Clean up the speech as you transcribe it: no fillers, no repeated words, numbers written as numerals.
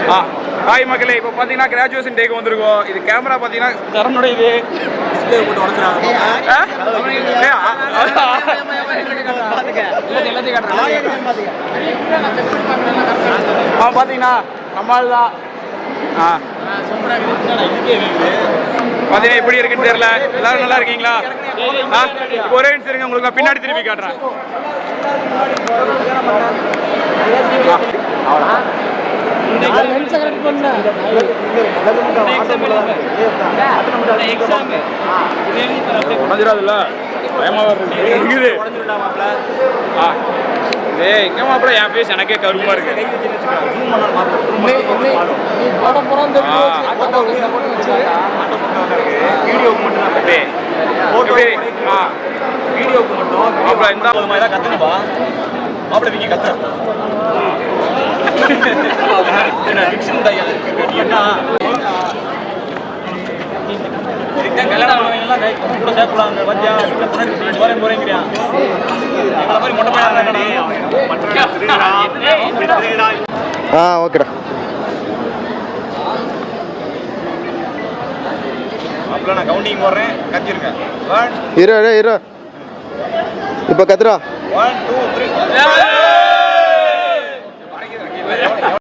Hi மக்களே, இப்போ பார்த்தீங்கன்னா கிராஜுவேஷன் டேக்கு வந்திருக்கோம். இது கேமரா பார்த்தீங்கன்னா தரனுடைய இது டிஸ்பிளே போட்டு உடச்சிடாங்க. பார்த்தீங்கன்னா நம்மால் தான் பார்த்தீங்கன்னா எப்படி இருக்குன்னு தெரியல. எல்லாரும் நல்லா இருக்கீங்களா? ஒரே நிமிஷம் இருங்க, உங்களுக்கு நான் பின்னாடி திருப்பி காட்டுறேன். உடஞ்சிடாதுல்ல, பயமாக இருக்குது. எங்க மாப்பிள்ள என் பேஸ் எனக்கே கருமா இருக்கு. வீடியோக்கு மட்டும் மாப்பிள்ள இந்த மாதிரி கத்துப்பா. மாப்பிள்ள நீங்க கத்துற ஓகேடா. நான் கவுண்டிங் போடுறேன், கத்திருக்கேன். இரு இப்போ கத்துறா. 1 2 3